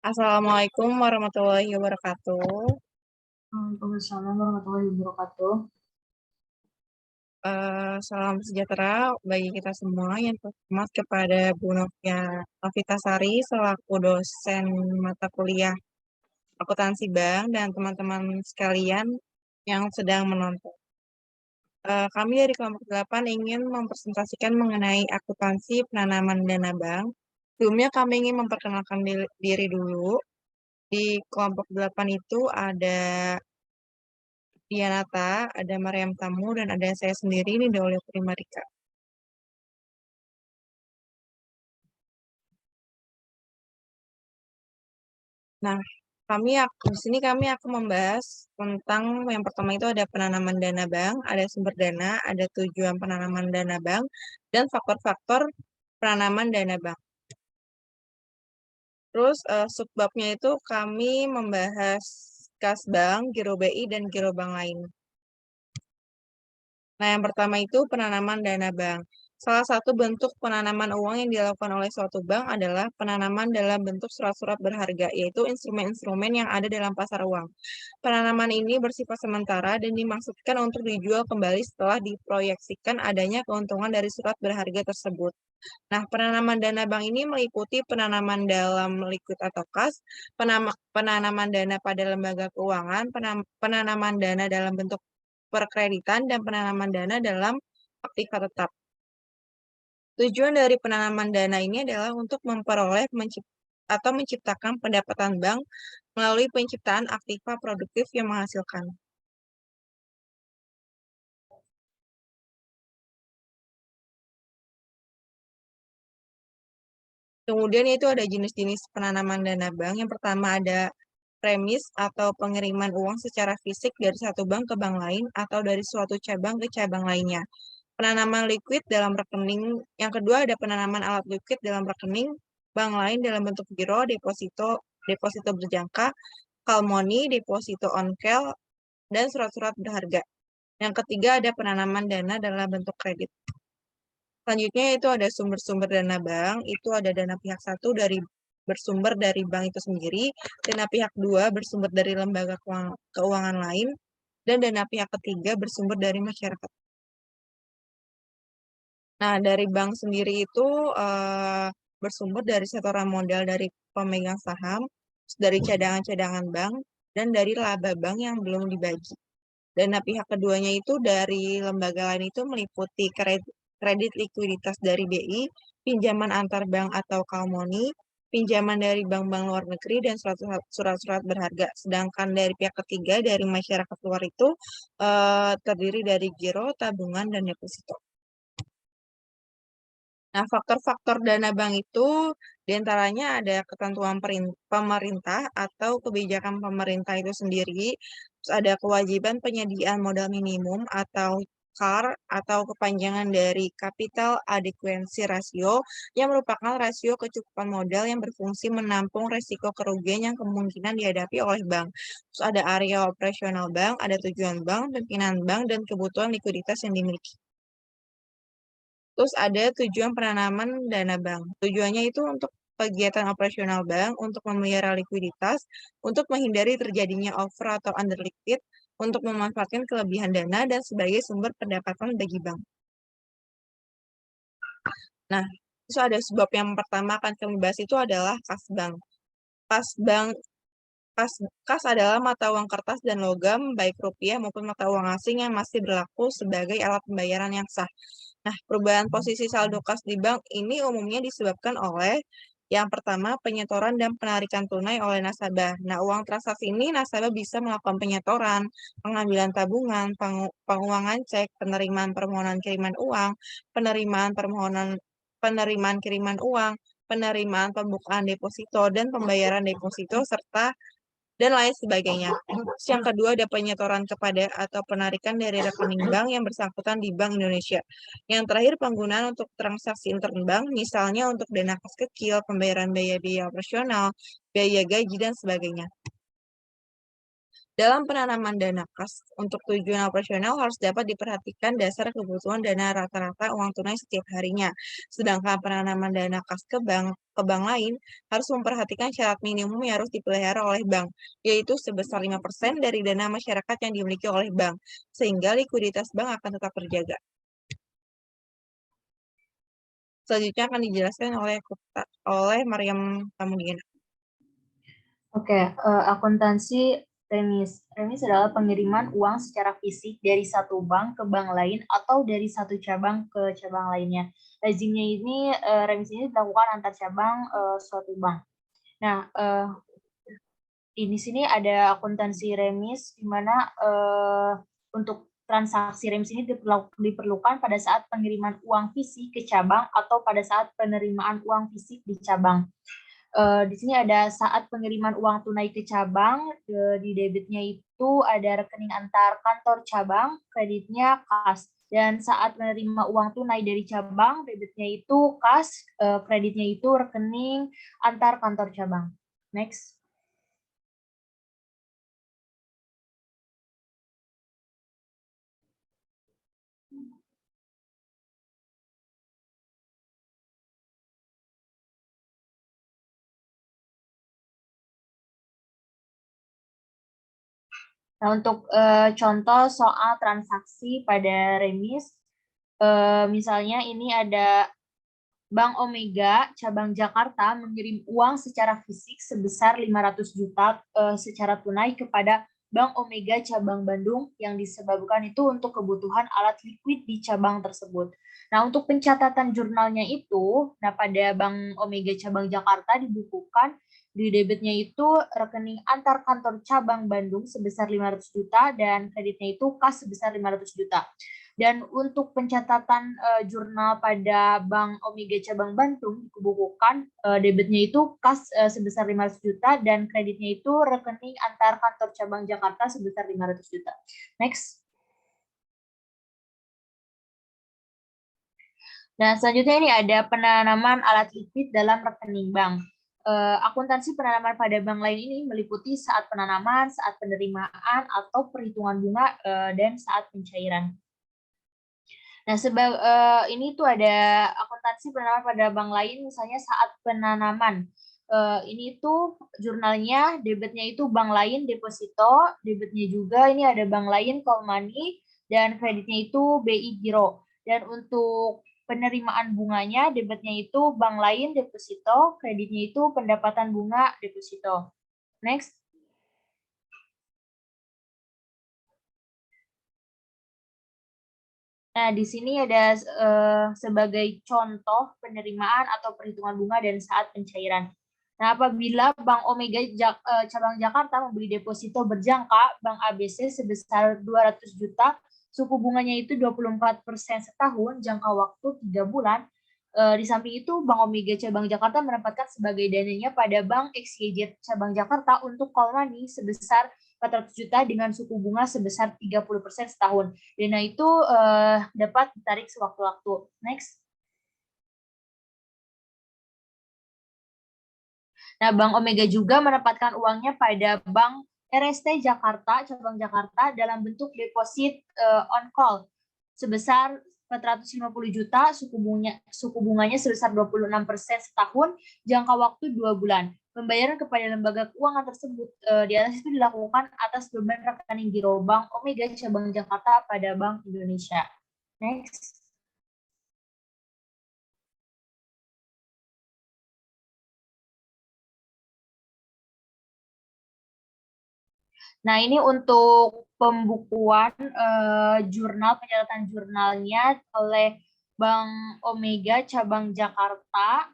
Assalamualaikum warahmatullahi wabarakatuh. Waalaikumsalam warahmatullahi wabarakatuh. Salam sejahtera bagi kita semua yang terhormat kepada Bu Novitasari selaku dosen mata kuliah akuntansi bank dan teman-teman sekalian yang sedang menonton. Kami dari kelompok 8 ingin mempresentasikan mengenai akuntansi penanaman dana bank. Sebelumnya kami ingin memperkenalkan diri dulu. Di kelompok 8 itu ada Dianata, ada Mariam Tamu, dan ada saya sendiri, ini Daulia Primarika. Nah, di sini kami akan membahas tentang yang pertama itu ada penanaman dana bank, ada sumber dana, ada tujuan penanaman dana bank, dan faktor-faktor penanaman dana bank. Terus subbabnya itu kami membahas kas bank, giro BI, dan giro bank lain. Nah, yang pertama itu penanaman dana bank. Salah satu bentuk penanaman uang yang dilakukan oleh suatu bank adalah penanaman dalam bentuk surat-surat berharga, yaitu instrumen-instrumen yang ada dalam pasar uang. Penanaman ini bersifat sementara dan dimaksudkan untuk dijual kembali setelah diproyeksikan adanya keuntungan dari surat berharga tersebut. Nah, penanaman dana bank ini meliputi penanaman dalam liquid atau kas, penanaman dana pada lembaga keuangan, penanaman dana dalam bentuk perkreditan, dan penanaman dana dalam aktiva tetap. Tujuan dari penanaman dana ini adalah untuk memperoleh atau menciptakan pendapatan bank melalui penciptaan aktiva produktif yang menghasilkan. Kemudian itu ada jenis-jenis penanaman dana bank. Yang pertama ada premis atau pengiriman uang secara fisik dari satu bank ke bank lain atau dari suatu cabang ke cabang lainnya. Penanaman liquid dalam rekening. Yang kedua ada penanaman alat liquid dalam rekening bank lain dalam bentuk giro, deposito berjangka, call money, deposito on call, dan surat-surat berharga. Yang ketiga ada penanaman dana dalam bentuk kredit. Selanjutnya itu ada sumber-sumber dana bank, itu ada dana pihak satu bersumber dari bank itu sendiri, dana pihak dua bersumber dari lembaga keuangan lain, dan dana pihak ketiga bersumber dari masyarakat. Nah, dari bank sendiri itu bersumber dari setoran modal dari pemegang saham, dari cadangan-cadangan bank, dan dari laba bank yang belum dibagi. Dana pihak keduanya itu dari lembaga lain itu meliputi kredit likuiditas dari BI, pinjaman antar bank atau call money, pinjaman dari bank-bank luar negeri, dan surat-surat berharga. Sedangkan dari pihak ketiga, dari masyarakat luar itu terdiri dari giro, tabungan, dan deposito. Nah, faktor-faktor dana bank itu diantaranya ada ketentuan pemerintah atau kebijakan pemerintah itu sendiri, terus ada kewajiban penyediaan modal minimum atau CAR atau kepanjangan dari Capital Adequacy Ratio yang merupakan rasio kecukupan modal yang berfungsi menampung resiko kerugian yang kemungkinan dihadapi oleh bank. Terus ada area operasional bank, ada tujuan bank, pimpinan bank, dan kebutuhan likuiditas yang dimiliki. Terus ada tujuan penanaman dana bank. Tujuannya itu untuk kegiatan operasional bank, untuk memelihara likuiditas, untuk menghindari terjadinya over atau under liquid, untuk memanfaatkan kelebihan dana, dan sebagai sumber pendapatan bagi bank. Nah, terus ada sebab yang pertama akan kami bahas itu adalah kas bank. Kas bank, kas adalah mata uang kertas dan logam, baik rupiah maupun mata uang asing yang masih berlaku sebagai alat pembayaran yang sah. Nah, perubahan posisi saldo kas di bank ini umumnya disebabkan oleh yang pertama, penyetoran dan penarikan tunai oleh nasabah. Nah, uang transaksi ini nasabah bisa melakukan penyetoran, pengambilan tabungan, penguangan cek, penerimaan permohonan kiriman uang, penerimaan kiriman uang, penerimaan pembukaan deposito dan pembayaran deposito serta dan lain sebagainya. Terus yang kedua ada penyetoran kepada atau penarikan dari rekening bank yang bersangkutan di Bank Indonesia. Yang terakhir penggunaan untuk transaksi interbank, misalnya untuk dana kas kecil, pembayaran biaya-biaya operasional, biaya gaji, dan sebagainya. Dalam penanaman dana kas untuk tujuan operasional harus dapat diperhatikan dasar kebutuhan dana rata-rata uang tunai setiap harinya. Sedangkan penanaman dana kas ke bank lain harus memperhatikan syarat minimum yang harus dipelihara oleh bank, yaitu sebesar 5% dari dana masyarakat yang dimiliki oleh bank, sehingga likuiditas bank akan tetap terjaga. Selanjutnya akan dijelaskan oleh Mariam Tamudiana. Oke, akuntansi remis. Remis adalah pengiriman uang secara fisik dari satu bank ke bank lain atau dari satu cabang ke cabang lainnya. Lazimnya ini remis ini dilakukan antar cabang suatu bank. Nah, di sini ada akuntansi remis di mana untuk transaksi remis ini diperlukan pada saat pengiriman uang fisik ke cabang atau pada saat penerimaan uang fisik di cabang. Di sini ada saat pengiriman uang tunai ke cabang, di debitnya itu ada rekening antar kantor cabang, kreditnya kas. Dan saat menerima uang tunai dari cabang, debitnya itu kas, kreditnya itu rekening antar kantor cabang. Next. Nah, untuk contoh soal transaksi pada remis, misalnya ini ada Bank Omega cabang Jakarta mengirim uang secara fisik sebesar 500 juta secara tunai kepada Bank Omega cabang Bandung yang disebabkan itu untuk kebutuhan alat likuid di cabang tersebut. Nah, untuk pencatatan jurnalnya itu, nah pada Bank Omega cabang Jakarta dibukukan di debitnya itu rekening antar kantor cabang Bandung sebesar 500 juta dan kreditnya itu kas sebesar 500 juta. Dan untuk pencatatan jurnal pada Bank Omega cabang Bandung dibukukan debitnya itu kas sebesar 500 juta dan kreditnya itu rekening antar kantor cabang Jakarta sebesar 500 juta. Next. Nah, selanjutnya ini ada penanaman alat likuid dalam rekening bank. Akuntansi penanaman pada bank lain ini meliputi saat penanaman, saat penerimaan, atau perhitungan bunga, dan saat pencairan. Nah, ini tuh ada akuntansi penanaman pada bank lain, misalnya saat penanaman. Ini tuh jurnalnya, debitnya itu bank lain deposito, debitnya juga ini ada bank lain call money, dan kreditnya itu BI Giro. Dan untuk penerimaan bunganya, debitnya itu bank lain deposito, kreditnya itu pendapatan bunga deposito. Next. Nah, di sini ada sebagai contoh penerimaan atau perhitungan bunga dan saat pencairan. Nah, apabila Bank Omega cabang Jakarta membeli deposito berjangka Bank ABC sebesar 200 juta, suku bunganya itu 24% setahun, jangka waktu 3 bulan. Di samping itu, Bank Omega cabang Jakarta menempatkan sebagai dananya pada Bank XYZ cabang Jakarta untuk call money sebesar 400 juta dengan suku bunga sebesar 30% setahun. Dana itu dapat ditarik sewaktu-waktu. Next. Nah, Bank Omega juga menempatkan uangnya pada Bank RST Jakarta, cabang Jakarta, dalam bentuk deposit on call sebesar 450 juta, suku bunganya sebesar 26% setahun, jangka waktu 2 bulan. Pembayaran kepada lembaga keuangan tersebut di atas itu dilakukan atas beban rekening giro Bank Omega cabang Jakarta pada Bank Indonesia. Next. Nah, ini untuk pembukuan jurnal, pencatatan jurnalnya oleh Bank Omega cabang Jakarta.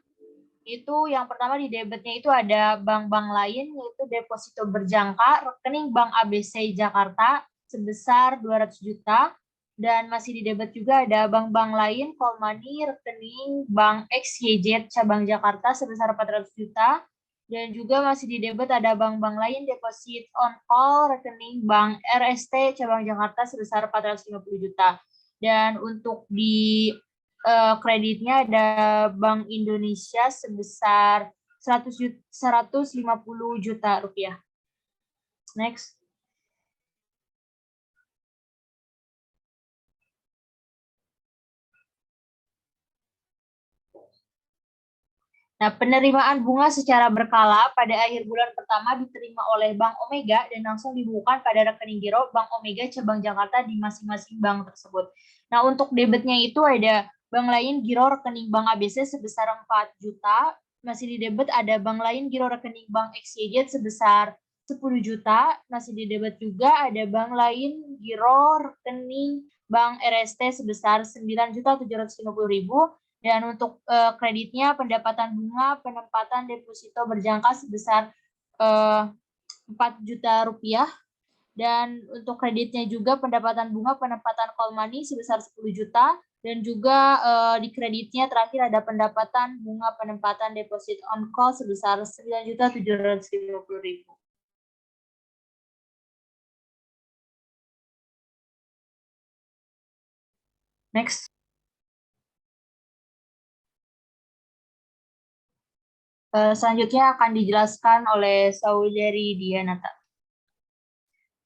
Itu yang pertama di debitnya itu ada bank-bank lain, yaitu deposito berjangka, rekening Bank ABC Jakarta sebesar 200 juta, dan masih di debit juga ada bank-bank lain, call money, rekening Bank XYZ cabang Jakarta sebesar 400 juta, dan juga masih di debit ada bank-bank lain, deposit on call, rekening Bank RST cabang Jakarta sebesar 450 juta. Dan untuk di kreditnya ada Bank Indonesia sebesar 150 juta rupiah. Next. Nah, penerimaan bunga secara berkala pada akhir bulan pertama diterima oleh Bank Omega dan langsung dibukukan pada rekening giro Bank Omega cabang Jakarta di masing-masing bank tersebut. Nah, untuk debitnya itu ada bank lain giro rekening Bank ABC sebesar 4 juta, masih di debit ada bank lain giro rekening Bank XYZ sebesar 10 juta, masih di debit juga ada bank lain giro rekening Bank RST sebesar 9.750.000. Dan untuk kreditnya pendapatan bunga penempatan deposito berjangka sebesar 4 juta rupiah. Dan untuk kreditnya juga pendapatan bunga penempatan call money sebesar 10 juta. Dan juga di kreditnya terakhir ada pendapatan bunga penempatan deposit on call sebesar 9.750.000. Next. Selanjutnya akan dijelaskan oleh Saudari Dianata.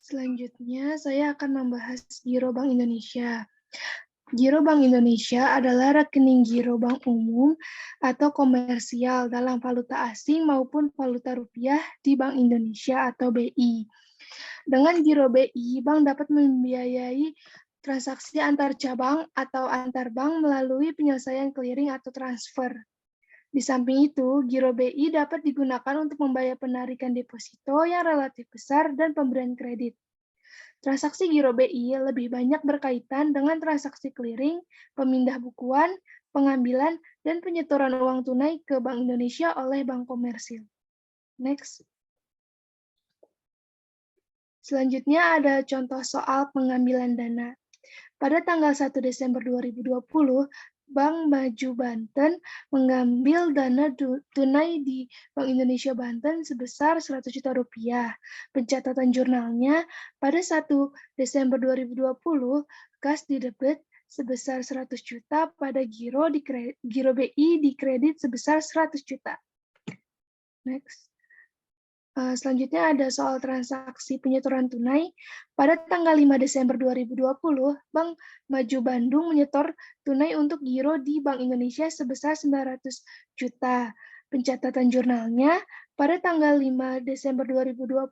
Selanjutnya, saya akan membahas Giro Bank Indonesia. Giro Bank Indonesia adalah rekening giro bank umum atau komersial dalam valuta asing maupun valuta rupiah di Bank Indonesia atau BI. Dengan Giro BI, bank dapat membiayai transaksi antar cabang atau antar bank melalui penyelesaian clearing atau transfer. Di samping itu, Giro BI dapat digunakan untuk membayar penarikan deposito yang relatif besar dan pemberian kredit. Transaksi Giro BI lebih banyak berkaitan dengan transaksi clearing, pemindah bukuan, pengambilan, dan penyetoran uang tunai ke Bank Indonesia oleh bank komersil. Next. Selanjutnya ada contoh soal pengambilan dana. Pada tanggal 1 Desember 2020, Bank Maju Banten mengambil dana tunai di Bank Indonesia Banten sebesar 100 juta rupiah. Pencatatan jurnalnya, pada 1 Desember 2020, kas didebit sebesar 100 juta pada Giro BI dikredit sebesar 100 juta. Next. Selanjutnya ada soal transaksi penyetoran tunai. Pada tanggal 5 Desember 2020, Bank Maju Bandung menyetor tunai untuk giro di Bank Indonesia sebesar 900 juta. Pencatatan jurnalnya, pada tanggal 5 Desember 2020,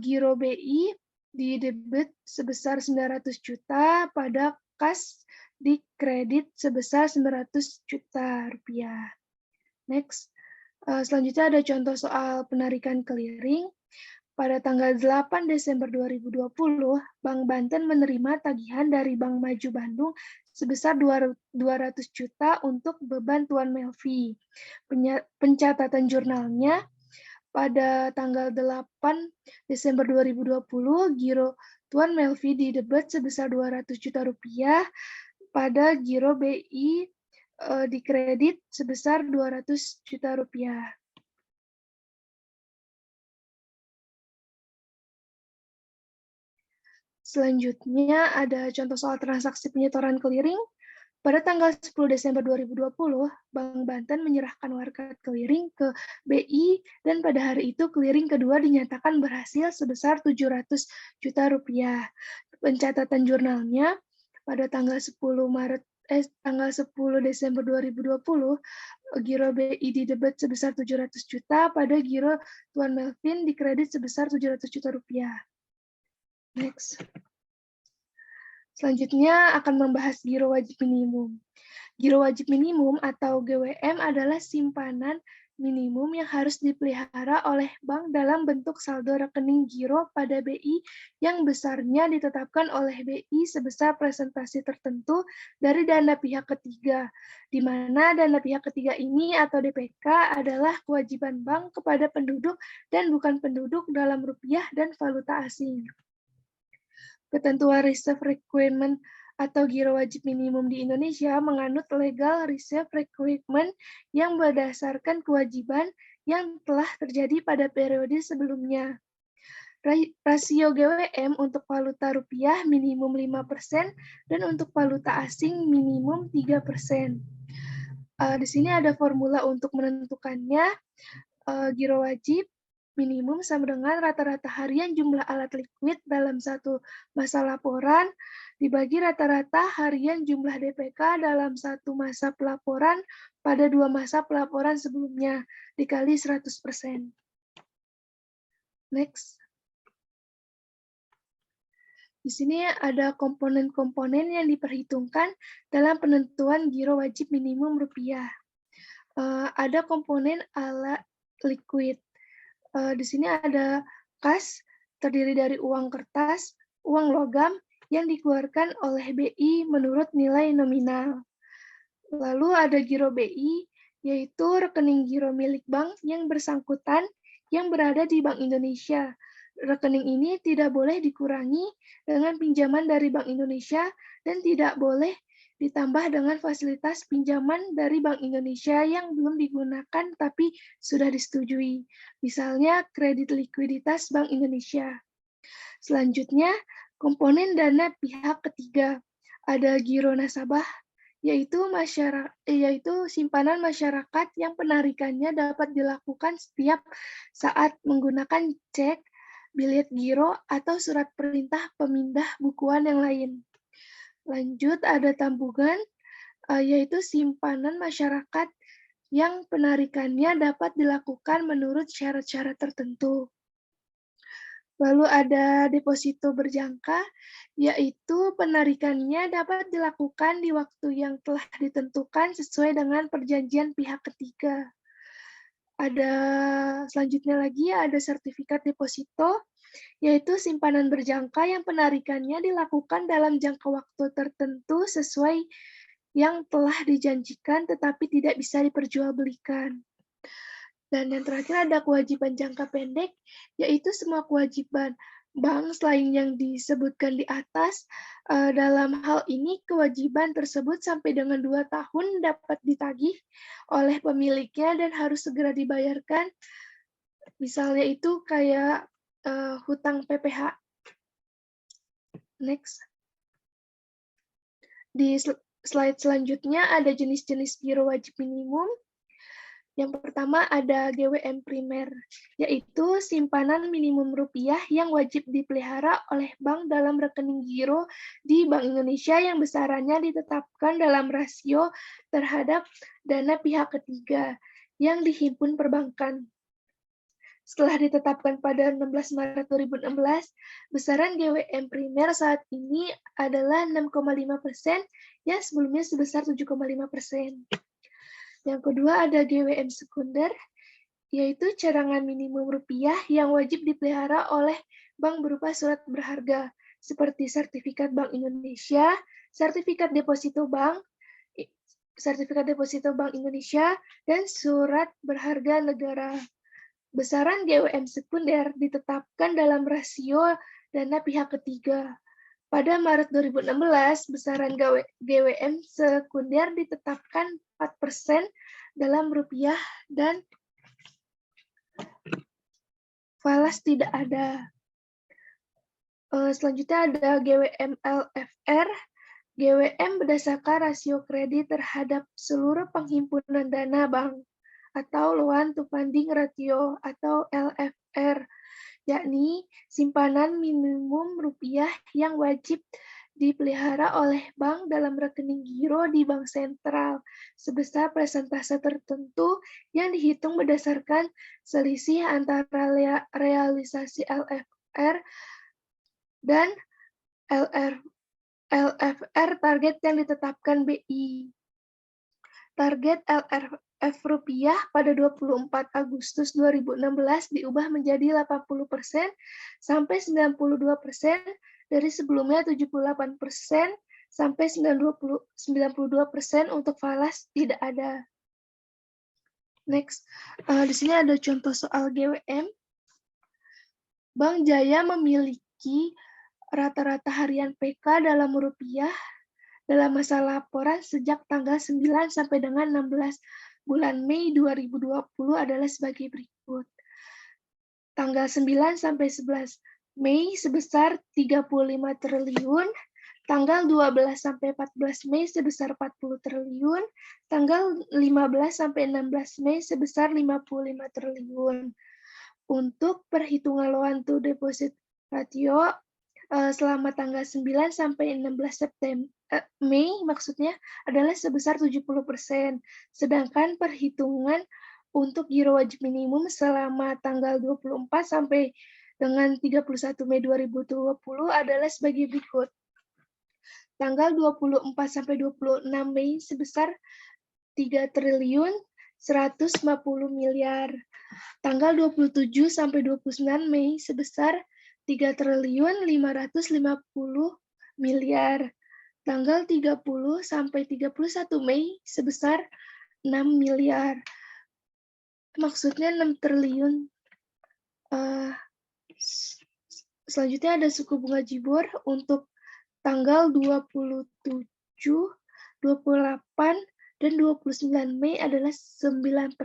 giro BI didebit sebesar 900 juta pada kas di kredit sebesar 900 juta rupiah. Next. Selanjutnya ada contoh soal penarikan clearing. Pada tanggal 8 Desember 2020, Bank Banten menerima tagihan dari Bank Maju Bandung sebesar 200 juta untuk beban Tuan Melvi. Pencatatan jurnalnya, pada tanggal 8 Desember 2020, giro Tuan Melvi didebit sebesar 200 juta rupiah pada giro BI dikredit sebesar 200 juta rupiah. Selanjutnya ada contoh soal transaksi penyetoran clearing. Pada tanggal 10 Desember 2020, Bank Banten menyerahkan warkat clearing ke BI dan pada hari itu clearing kedua dinyatakan berhasil sebesar 700 juta rupiah. Pencatatan jurnalnya, pada tanggal 10 Desember 2020, giro BI didebit sebesar 700 juta pada giro Tuan Melvin dikredit sebesar 700 juta rupiah. Next. Selanjutnya akan membahas giro wajib minimum. Giro wajib minimum atau GWM adalah simpanan minimum yang harus dipelihara oleh bank dalam bentuk saldo rekening giro pada BI yang besarnya ditetapkan oleh BI sebesar presentasi tertentu dari dana pihak ketiga, di mana dana pihak ketiga ini atau DPK adalah kewajiban bank kepada penduduk dan bukan penduduk dalam rupiah dan valuta asing. Ketentuan reserve requirement atau giro wajib minimum di Indonesia menganut legal reserve requirement yang berdasarkan kewajiban yang telah terjadi pada periode sebelumnya. Rasio GWM untuk valuta rupiah minimum 5% dan untuk valuta asing minimum 3%. Di sini ada formula untuk menentukannya. Giro wajib minimum sama dengan rata-rata harian jumlah alat liquid dalam satu masa laporan dibagi rata-rata harian jumlah DPK dalam satu masa pelaporan pada 2 masa pelaporan sebelumnya dikali 100%. Next. Di sini ada komponen-komponen yang diperhitungkan dalam penentuan giro wajib minimum rupiah. Ada komponen alat liquid. Di sini ada kas, terdiri dari uang kertas, uang logam yang dikeluarkan oleh BI menurut nilai nominal. Lalu ada giro BI, yaitu rekening giro milik bank yang bersangkutan yang berada di Bank Indonesia. Rekening ini tidak boleh dikurangi dengan pinjaman dari Bank Indonesia dan tidak boleh ditambah dengan fasilitas pinjaman dari Bank Indonesia yang belum digunakan tapi sudah disetujui. Misalnya kredit likuiditas Bank Indonesia. Selanjutnya, komponen dana pihak ketiga. Ada giro nasabah, yaitu simpanan masyarakat yang penarikannya dapat dilakukan setiap saat menggunakan cek, bilet giro, atau surat perintah pemindah bukuan yang lain. Lanjut, ada tabungan, yaitu simpanan masyarakat yang penarikannya dapat dilakukan menurut syarat-syarat tertentu. Lalu ada deposito berjangka, yaitu penarikannya dapat dilakukan di waktu yang telah ditentukan sesuai dengan perjanjian pihak ketiga. Selanjutnya lagi ada sertifikat deposito, yaitu simpanan berjangka yang penarikannya dilakukan dalam jangka waktu tertentu sesuai yang telah dijanjikan tetapi tidak bisa diperjualbelikan. Dan yang terakhir ada kewajiban jangka pendek, yaitu semua kewajiban bank selain yang disebutkan di atas. Dalam hal ini kewajiban tersebut sampai dengan 2 tahun dapat ditagih oleh pemiliknya dan harus segera dibayarkan. Misalnya itu kayak hutang PPH. Next. Di slide selanjutnya ada jenis-jenis giro wajib minimum. Yang pertama ada GWM primer, yaitu simpanan minimum rupiah yang wajib dipelihara oleh bank dalam rekening giro di Bank Indonesia yang besarannya ditetapkan dalam rasio terhadap dana pihak ketiga yang dihimpun perbankan. Setelah ditetapkan pada 16 Maret 2016, besaran GWM primer saat ini adalah 6,5%, yang sebelumnya sebesar 7,5%. Yang kedua ada GWM sekunder, yaitu cadangan minimum rupiah yang wajib dipelihara oleh bank berupa surat berharga, seperti sertifikat Bank Indonesia, sertifikat deposito Bank Indonesia, dan surat berharga negara. Besaran GWM sekunder ditetapkan dalam rasio dana pihak ketiga. Pada Maret 2016, besaran GWM sekunder ditetapkan 4% dalam rupiah dan falas tidak ada. Selanjutnya ada GWM LFR. GWM berdasarkan rasio kredit terhadap seluruh penghimpunan dana bank atau loan to funding ratio atau LFR, yakni simpanan minimum rupiah yang wajib dipelihara oleh bank dalam rekening giro di bank sentral sebesar persentase tertentu yang dihitung berdasarkan selisih antara realisasi LFR dan LFR target yang ditetapkan BI. Target LFR rupiah pada 24 Agustus 2016 diubah menjadi 80% sampai 92% dari sebelumnya 78% sampai 92% untuk falas tidak ada. Next, di sini ada contoh soal GWM. Bank Jaya memiliki rata-rata harian PK dalam rupiah dalam masa laporan sejak tanggal 9 sampai dengan 16 bulan Mei 2020 adalah sebagai berikut. Tanggal 9 sampai 11 Mei sebesar 35 triliun, tanggal 12 sampai 14 Mei sebesar 40 triliun, tanggal 15 sampai 16 Mei sebesar 55 triliun. Untuk perhitungan loan to deposit ratio selama tanggal 9 sampai 16 Mei maksudnya adalah sebesar 70%. Sedangkan perhitungan untuk giro wajib minimum selama tanggal 24 sampai dengan 31 Mei 2020 adalah sebagai berikut. Tanggal 24 sampai 26 Mei sebesar 3 triliun 150 miliar. Tanggal 27 sampai 29 Mei sebesar 3 triliun 550 miliar. Tanggal 30 sampai 31 Mei sebesar 6 miliar. Maksudnya 6 triliun. Selanjutnya ada suku bunga JIBOR untuk tanggal 27, 28, dan 29 Mei adalah 9%.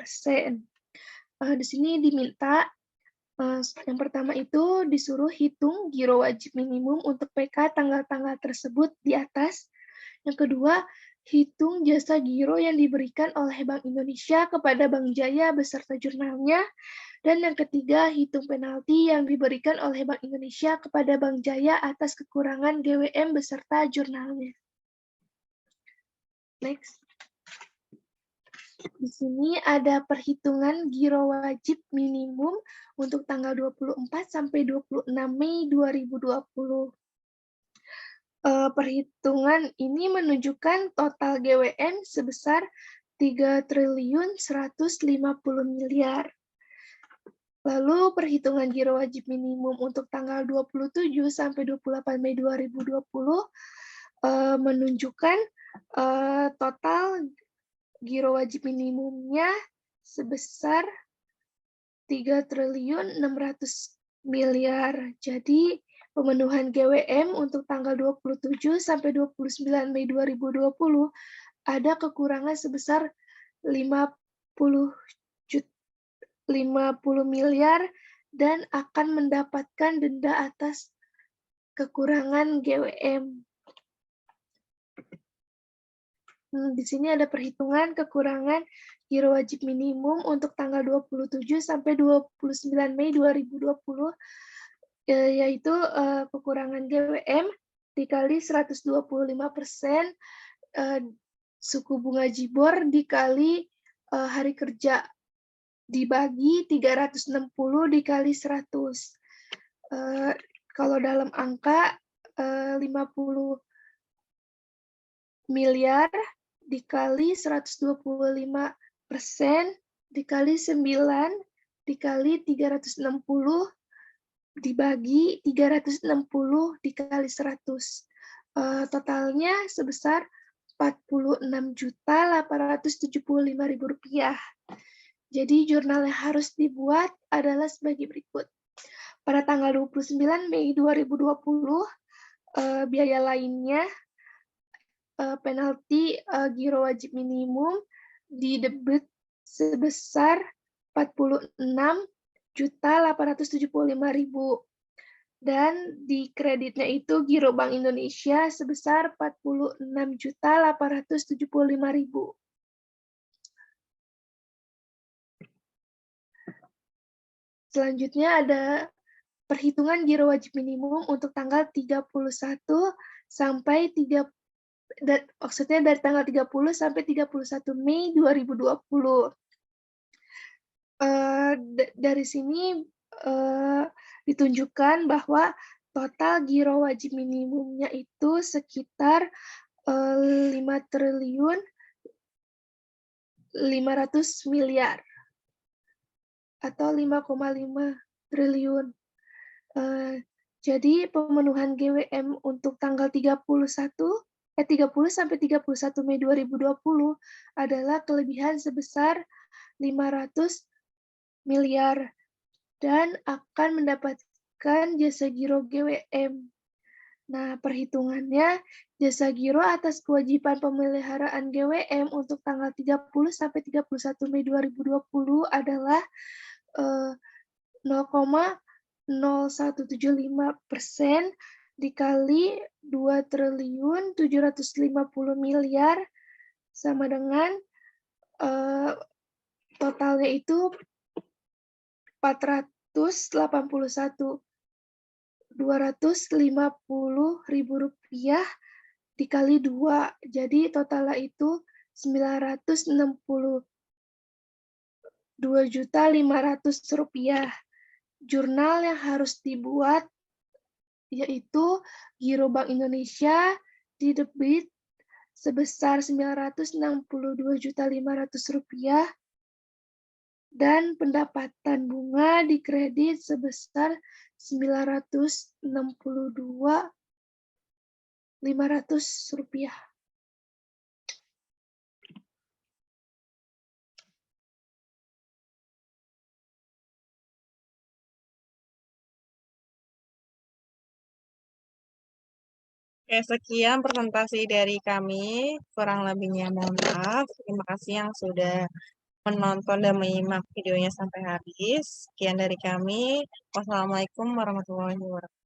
Di sini diminta, yang pertama itu disuruh hitung giro wajib minimum untuk PK tanggal-tanggal tersebut di atas. Yang kedua, hitung jasa giro yang diberikan oleh Bank Indonesia kepada Bank Jaya beserta jurnalnya. Dan yang ketiga, hitung penalti yang diberikan oleh Bank Indonesia kepada Bank Jaya atas kekurangan GWM beserta jurnalnya. Next. Di sini ada perhitungan giro wajib minimum untuk tanggal 24 sampai 26 Mei 2020. Perhitungan ini menunjukkan total GWM sebesar 3 triliun 150 miliar. Lalu perhitungan giro wajib minimum untuk tanggal 27 sampai 28 Mei 2020 menunjukkan total giro wajib minimumnya sebesar 3 triliun 600 miliar. Jadi pemenuhan GWM untuk tanggal 27 sampai 29 Mei 2020 ada kekurangan sebesar 50 miliar dan akan mendapatkan denda atas kekurangan GWM. Di sini ada perhitungan kekurangan giro wajib minimum untuk tanggal 27 sampai 29 Mei 2020, yaitu kekurangan GWM dikali 125%, suku bunga JIBOR dikali hari kerja dibagi 360 dikali 100. Kalau dalam angka 50 miliar dikali 125% dikali 9 dikali 360 dibagi 360 dikali 100. Totalnya sebesar Rp46.875.000. Jadi jurnal yang harus dibuat adalah sebagai berikut. Pada tanggal 29 Mei 2020, biaya lainnya penalti giro wajib minimum didebit sebesar 46.875.000 dan di kreditnya itu giro Bank Indonesia sebesar 46.875.000. Selanjutnya ada perhitungan giro wajib minimum untuk tanggal 31 sampai 3 maksudnya dari tanggal 30 sampai 31 Mei 2020. Dari sini ditunjukkan bahwa total giro wajib minimumnya itu sekitar 5 triliun 500 miliar atau 5,5 triliun. Jadi pemenuhan GWM untuk tanggal 30 sampai 31 Mei 2020 adalah kelebihan sebesar 500 miliar dan akan mendapatkan jasa giro GWM. Nah, perhitungannya jasa giro atas kewajiban pemeliharaan GWM untuk tanggal 30 sampai 31 Mei 2020 adalah 0,0175% dikali 2 triliun 750 miliar sama dengan totalnya itu Rp250.000 dikali 2, jadi totalnya itu Rp962.500.000. Jurnal yang harus dibuat yaitu Giro Bank Indonesia didebit sebesar Rp962.500.000 dan pendapatan bunga dikredit sebesar Rp962.500. Oke, sekian presentasi dari kami. Kurang lebihnya mohon maaf. Terima kasih yang sudah menonton dan menyimak videonya sampai habis. Sekian dari kami. Wassalamualaikum warahmatullahi wabarakatuh.